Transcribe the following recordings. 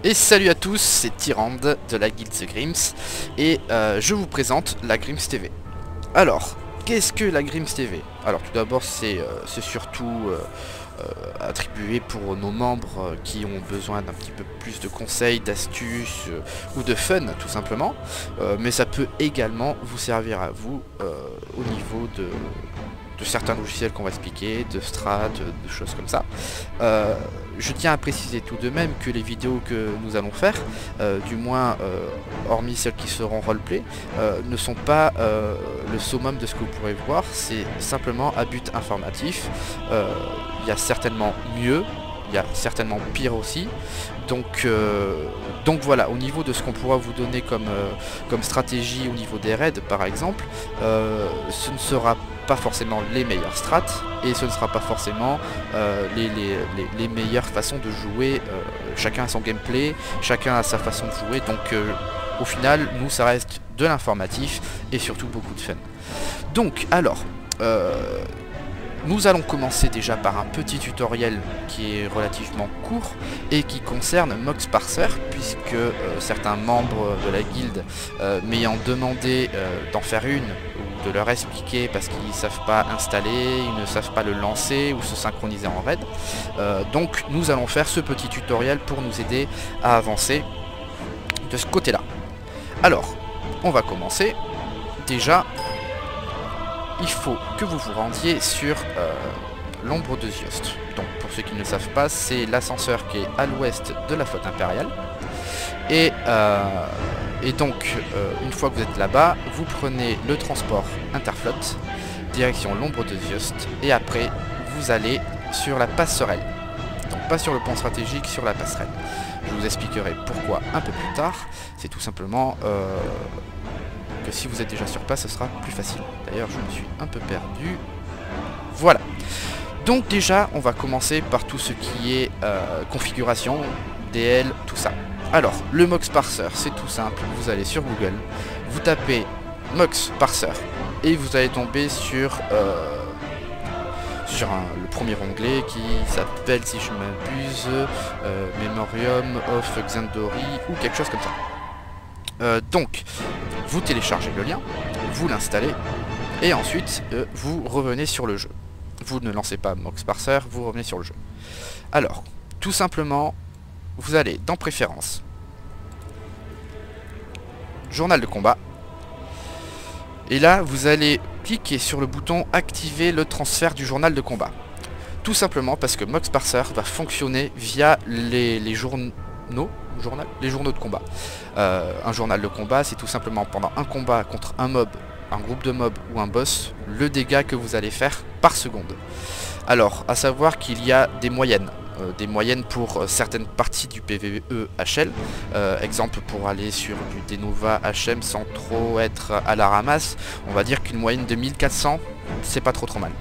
Et salut à tous, c'est Tyrande de la guilde The Grims et je vous présente la Grims TV. Alors, qu'est-ce que la Grims TV? Alors tout d'abord c'est surtout attribué pour nos membres qui ont besoin d'un petit peu plus de conseils, d'astuces ou de fun tout simplement. Mais ça peut également vous servir à vous au niveau de certains logiciels qu'on va expliquer, de strat, de choses comme ça. Je tiens à préciser tout de même que les vidéos que nous allons faire, du moins hormis celles qui seront roleplay, ne sont pas le summum de ce que vous pourrez voir, c'est simplement à but informatif. Il y a certainement mieux, il y a certainement pire aussi. Donc voilà, au niveau de ce qu'on pourra vous donner comme stratégie au niveau des raids par exemple, ce ne sera pas forcément les meilleures strats et ce ne sera pas forcément les meilleures façons de jouer. Chacun a son gameplay, chacun a sa façon de jouer, donc au final nous ça reste de l'informatif et surtout beaucoup de fun. Donc alors nous allons commencer déjà par un petit tutoriel qui est relativement court et qui concerne Mox Parser, puisque certains membres de la guilde m'ayant demandé d'en faire une ou de leur expliquer parce qu'ils ne savent pas installer, ils ne savent pas le lancer ou se synchroniser en raid. Donc nous allons faire ce petit tutoriel pour nous aider à avancer de ce côté-là. Alors, on va commencer. Déjà, il faut que vous vous rendiez sur l'ombre de Ziost. Donc pour ceux qui ne le savent pas, c'est l'ascenseur qui est à l'ouest de la flotte impériale. Et donc une fois que vous êtes là-bas, vous prenez le transport interflotte, direction l'ombre de Ziost, et après vous allez sur la passerelle. Donc pas sur le pont stratégique, sur la passerelle. Je vous expliquerai pourquoi un peu plus tard. C'est tout simplement que si vous êtes déjà sur place, ce sera plus facile. D'ailleurs, je me suis un peu perdu. Voilà. Donc déjà, on va commencer par tout ce qui est configuration, DL, tout ça. Alors, le Mox Parser, c'est tout simple. Vous allez sur Google, vous tapez Mox Parser et vous allez tomber sur le premier onglet qui s'appelle, si je m'abuse, Memorium of Xandori ou quelque chose comme ça. Donc, vous téléchargez le lien, vous l'installez, et ensuite vous revenez sur le jeu. Vous ne lancez pas Mox Parser, vous revenez sur le jeu. Alors, tout simplement, vous allez dans Préférences, Journal de combat, et là vous allez cliquer sur le bouton Activer le transfert du journal de combat. Tout simplement parce que Mox Parser va fonctionner via les journaux de combat. Un journal de combat, c'est tout simplement pendant un combat contre un mob, un groupe de mobs ou un boss, le dégât que vous allez faire par seconde. Alors, à savoir qu'il y a des moyennes pour certaines parties du PvE HL. Exemple, pour aller sur du Denova HM sans trop être à la ramasse, on va dire qu'une moyenne de 1400, c'est pas trop mal.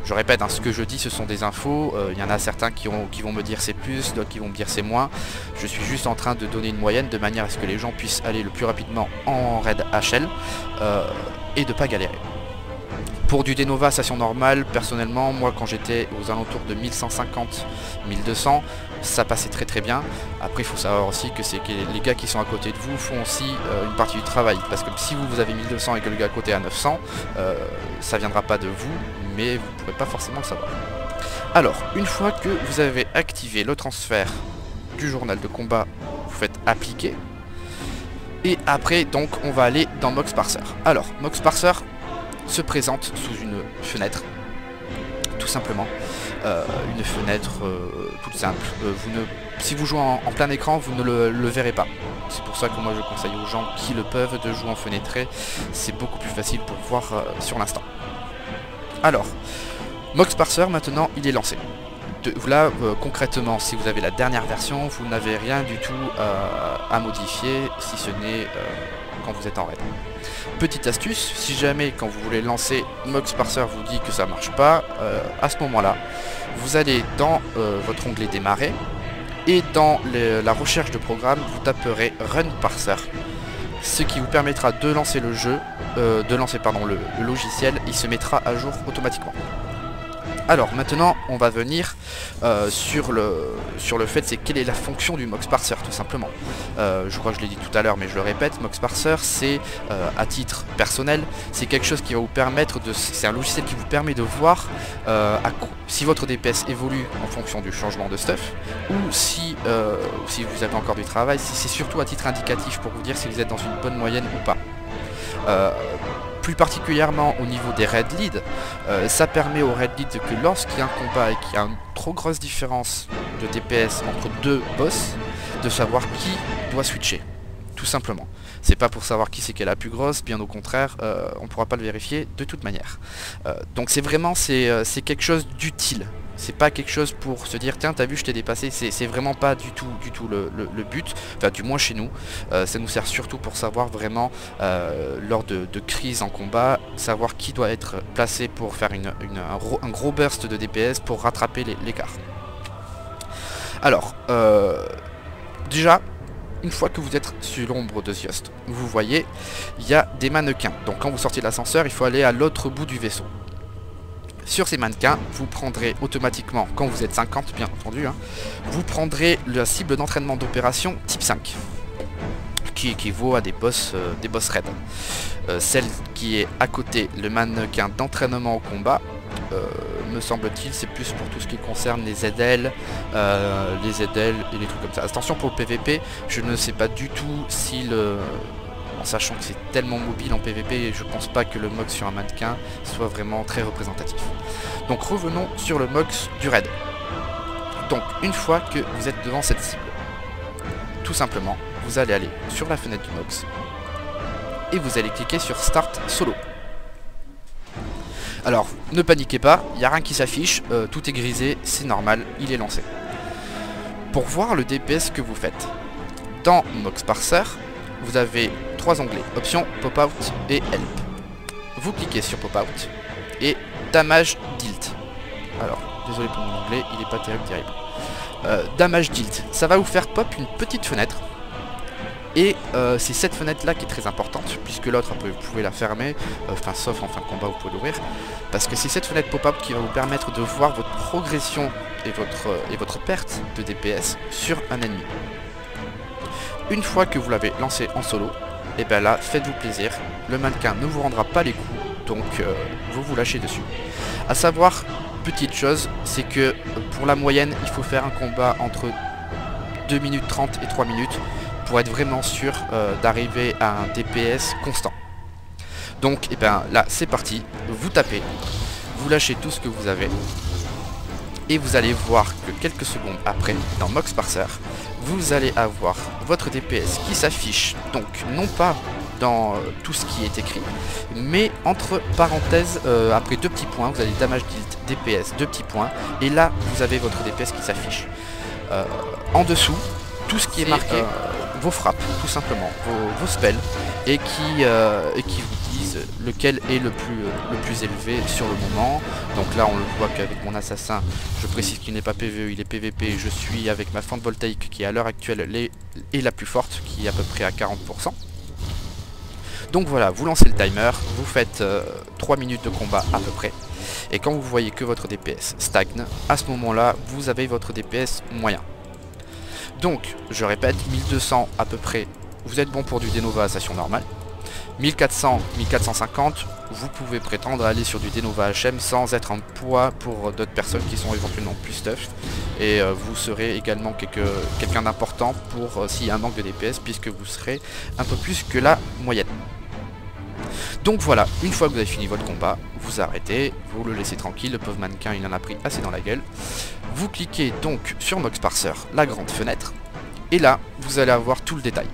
Je répète, hein, ce que je dis ce sont des infos, il y en a certains qui vont me dire c'est plus, d'autres qui vont me dire c'est moins. Je suis juste en train de donner une moyenne de manière à ce que les gens puissent aller le plus rapidement en raid HL et de pas galérer. Pour du Denova station normale, personnellement, moi quand j'étais aux alentours de 1150-1200, ça passait très bien. Après il faut savoir aussi que les gars qui sont à côté de vous font aussi une partie du travail. Parce que si vous avez 1200 et que le gars à côté a 900, ça viendra pas de vous, mais vous ne pourrez pas forcément le savoir. Alors, une fois que vous avez activé le transfert du journal de combat, vous faites appliquer. Et après, donc, on va aller dans Mox Parser. Alors, Mox Parser se présente sous une fenêtre, tout simplement. Une fenêtre toute simple. Si vous jouez en plein écran, vous ne le verrez pas. C'est pour ça que moi je conseille aux gens qui le peuvent de jouer en fenêtré. C'est beaucoup plus facile pour voir sur l'instant. Alors, Mox Parser maintenant il est lancé. Là concrètement, si vous avez la dernière version, vous n'avez rien du tout à modifier, si ce n'est quand vous êtes en raid. Petite astuce, si jamais quand vous voulez lancer Mox Parser vous dit que ça marche pas, à ce moment là vous allez dans votre onglet démarrer et dans la recherche de programme vous taperez Run Parser, ce qui vous permettra de lancer le jeu, le logiciel, il se mettra à jour automatiquement. Alors maintenant on va venir sur le fait c'est quelle est la fonction du Mox Parser tout simplement. Je crois que je l'ai dit tout à l'heure mais je le répète, Mox Parser c'est à titre personnel, c'est quelque chose qui va vous permettre de... C'est un logiciel qui vous permet de voir si votre DPS évolue en fonction du changement de stuff ou si vous avez encore du travail, c'est surtout à titre indicatif pour vous dire si vous êtes dans une bonne moyenne ou pas. Plus particulièrement au niveau des raid leads, ça permet aux raid leads que lorsqu'il y a un combat et qu'il y a une trop grosse différence de DPS entre deux boss, de savoir qui doit switcher, tout simplement. C'est pas pour savoir qui c'est qui est la plus grosse, bien au contraire, on pourra pas le vérifier de toute manière. Donc c'est vraiment c'est quelque chose d'utile. C'est pas quelque chose pour se dire tiens t'as vu je t'ai dépassé, c'est vraiment pas du tout le but, enfin du moins chez nous. Ça nous sert surtout pour savoir vraiment lors de crises en combat, savoir qui doit être placé pour faire un gros burst de DPS pour rattraper l'écart. Alors déjà une fois que vous êtes sur l'ombre de Ziost, vous voyez il y a des mannequins, donc quand vous sortez de l'ascenseur il faut aller à l'autre bout du vaisseau. Sur ces mannequins, vous prendrez automatiquement, quand vous êtes 50 bien entendu, hein, vous prendrez la cible d'entraînement d'opération type 5, qui équivaut à des boss raids. Celle qui est à côté, le mannequin d'entraînement au combat, me semble-t-il, c'est plus pour tout ce qui concerne les ZL, et les trucs comme ça. Attention pour le PVP, je ne sais pas du tout si en sachant que c'est tellement mobile en PVP, je pense pas que le MOX sur un mannequin soit vraiment très représentatif. Donc revenons sur le MOX du raid. Donc une fois que vous êtes devant cette cible, tout simplement, vous allez aller sur la fenêtre du MOX et vous allez cliquer sur Start Solo. Alors ne paniquez pas, il n'y a rien qui s'affiche, tout est grisé, c'est normal, il est lancé. Pour voir le DPS que vous faites, dans Mox Parser, vous avez 3 onglets, options, pop-out et help. Vous cliquez sur pop-out et damage dealt. Alors, désolé pour mon anglais, il n'est pas terrible. Damage dealt, ça va vous faire pop une petite fenêtre. Et c'est cette fenêtre là qui est très importante, puisque l'autre vous pouvez la fermer, enfin sauf en fin de combat vous pouvez l'ouvrir, parce que c'est cette fenêtre pop-up qui va vous permettre de voir votre progression et votre perte de DPS sur un ennemi. Une fois que vous l'avez lancé en solo, et bien là, faites-vous plaisir, le mannequin ne vous rendra pas les coups, donc vous lâchez dessus. A savoir, petite chose, c'est que pour la moyenne, il faut faire un combat entre 2 minutes 30 et 3 minutes pour être vraiment sûr d'arriver à un DPS constant. Donc, et bien là, c'est parti, vous tapez, vous lâchez tout ce que vous avez, et vous allez voir que quelques secondes après, dans Mox Parser, vous allez avoir votre DPS qui s'affiche, donc non pas dans tout ce qui est écrit, mais entre parenthèses, après 2 petits points, vous avez damage dealt, DPS, 2 petits points, et là vous avez votre DPS qui s'affiche. En dessous, tout ce qui est marqué, vos frappes, tout simplement, vos spells, et qui vous disent lequel est le plus élevé sur le moment. Donc là on le voit qu'avec mon assassin, je précise qu'il n'est pas PVE, il est PVP, je suis avec ma fente voltaïque qui à l'heure actuelle est la plus forte, qui est à peu près à 40%. Donc voilà, vous lancez le timer, vous faites 3 minutes de combat à peu près, et quand vous voyez que votre DPS stagne, à ce moment là vous avez votre DPS moyen. Donc, je répète, 1200 à peu près, vous êtes bon pour du Denova à station normale. 1400, 1450, vous pouvez prétendre aller sur du Denova HM sans être un poids pour d'autres personnes qui sont éventuellement plus stuff. Et vous serez également quelqu'un d'important pour s'il y a un manque de DPS, puisque vous serez un peu plus que la moyenne. Donc voilà, une fois que vous avez fini votre combat, vous arrêtez, vous le laissez tranquille, le pauvre mannequin il en a pris assez dans la gueule. Vous cliquez donc sur Mox Parser, la grande fenêtre, et là vous allez avoir tout le détail.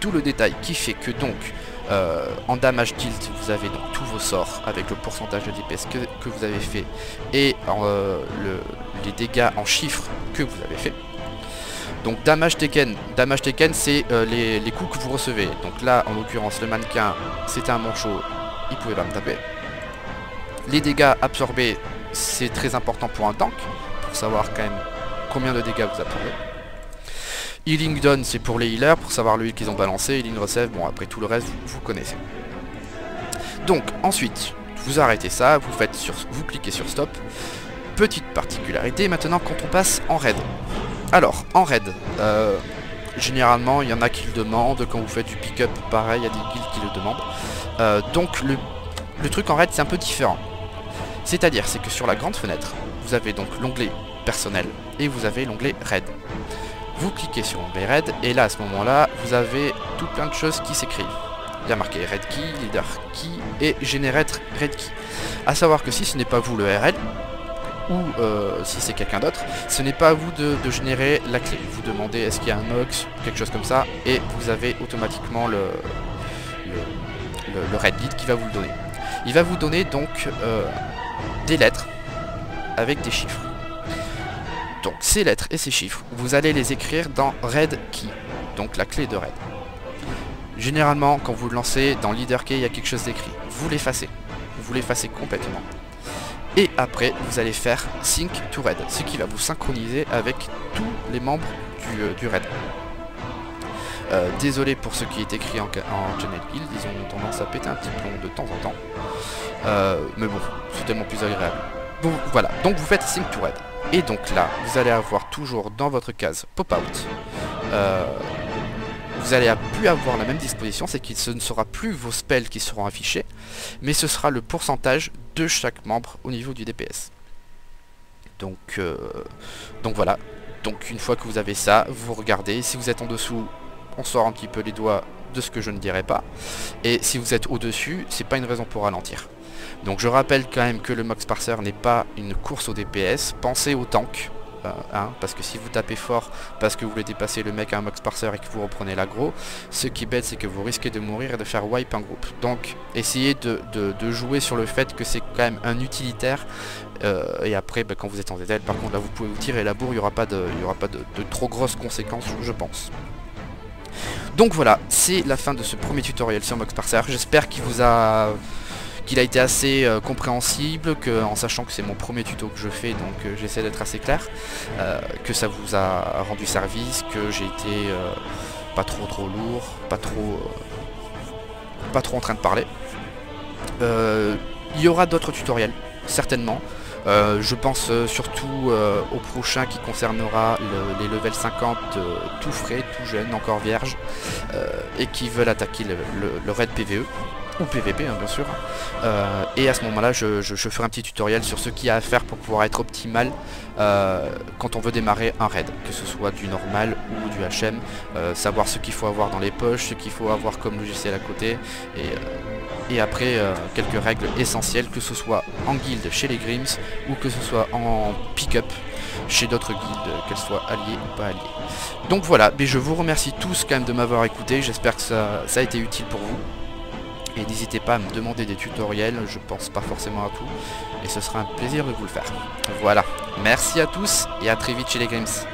Tout le détail qui fait que donc en damage dealt vous avez donc tous vos sorts avec le pourcentage de DPS que vous avez fait et les dégâts en chiffres que vous avez fait. Donc damage taken c'est les coups que vous recevez. Donc là en l'occurrence le mannequin c'était un manchot, il pouvait pas me taper. Les dégâts absorbés c'est très important pour un tank, pour savoir quand même combien de dégâts vous absorbez. Healing done c'est pour les healers, pour savoir le heal qu'ils ont balancé. Healing receive, bon après tout le reste vous connaissez. Donc ensuite vous arrêtez ça, vous cliquez sur stop. Petite particularité maintenant quand on passe en raid. Alors, en raid, généralement il y en a qui le demandent, quand vous faites du pick-up, pareil, il y a des guildes qui le demandent. Donc le truc en raid c'est un peu différent. C'est-à-dire, c'est que sur la grande fenêtre, vous avez donc l'onglet personnel et vous avez l'onglet raid. Vous cliquez sur l'onglet raid et là à ce moment-là, vous avez tout plein de choses qui s'écrivent. Il y a marqué Red Key, Leader Key et Generate Red Key. A savoir que si ce n'est pas vous le RL, ou si c'est quelqu'un d'autre, ce n'est pas à vous de générer la clé. Vous demandez est-ce qu'il y a un MOX, quelque chose comme ça, et vous avez automatiquement le Red Guide qui va vous le donner. Il va vous donner donc des lettres avec des chiffres. Donc ces lettres et ces chiffres, vous allez les écrire dans Red Key, donc la clé de Red. Généralement, quand vous le lancez dans Leader Key, il y a quelque chose d'écrit. Vous l'effacez complètement. Et après, vous allez faire Sync to Red, ce qui va vous synchroniser avec tous les membres du Red. Désolé pour ce qui est écrit en Channel Guild, ils ont tendance à péter un petit plomb de temps en temps. Mais bon, c'est tellement plus agréable. Bon, voilà, donc vous faites Sync to Red. Et donc là, vous allez avoir toujours dans votre case Pop-Out. Vous allez plus avoir la même disposition, c'est que ce ne sera plus vos spells qui seront affichés, mais ce sera le pourcentage de chaque membre au niveau du DPS. Donc voilà, donc une fois que vous avez ça, vous regardez, si vous êtes en dessous, on sort un petit peu les doigts de ce que je ne dirais pas, et si vous êtes au-dessus, c'est pas une raison pour ralentir. Donc je rappelle quand même que le Mox Parser n'est pas une course au DPS, pensez au tank. Parce que si vous tapez fort parce que vous voulez dépasser le mec à un Mox Parser et que vous reprenez l'aggro, ce qui est bête c'est que vous risquez de mourir et de faire wipe un groupe. Donc essayez de jouer sur le fait que c'est quand même un utilitaire, et après quand vous êtes en ZL, par contre là vous pouvez vous tirer la bourre, il n'y aura pas de trop grosses conséquences je pense. Donc voilà, c'est la fin de ce premier tutoriel sur Mox Parser. J'espère qu'il a été assez compréhensible, en sachant que c'est mon premier tuto que je fais, donc j'essaie d'être assez clair, que ça vous a rendu service, que j'ai été pas trop lourd, pas trop en train de parler. Il y aura d'autres tutoriels, certainement. Je pense surtout au prochain qui concernera les levels 50 tout frais, tout jeune, encore vierge, et qui veulent attaquer le raid PVE. Ou PVP hein, bien sûr, et à ce moment là je ferai un petit tutoriel sur ce qu'il y a à faire pour pouvoir être optimal quand on veut démarrer un raid, que ce soit du normal ou du HM, savoir ce qu'il faut avoir dans les poches, ce qu'il faut avoir comme logiciel à côté, et après quelques règles essentielles, que ce soit en guild chez les Grims ou que ce soit en pick-up chez d'autres guildes, qu'elles soient alliées ou pas alliées. Donc voilà, mais je vous remercie tous quand même de m'avoir écouté, j'espère que ça a été utile pour vous. Et n'hésitez pas à me demander des tutoriels, je pense pas forcément à tout, et ce sera un plaisir de vous le faire. Voilà, merci à tous et à très vite chez les Grims.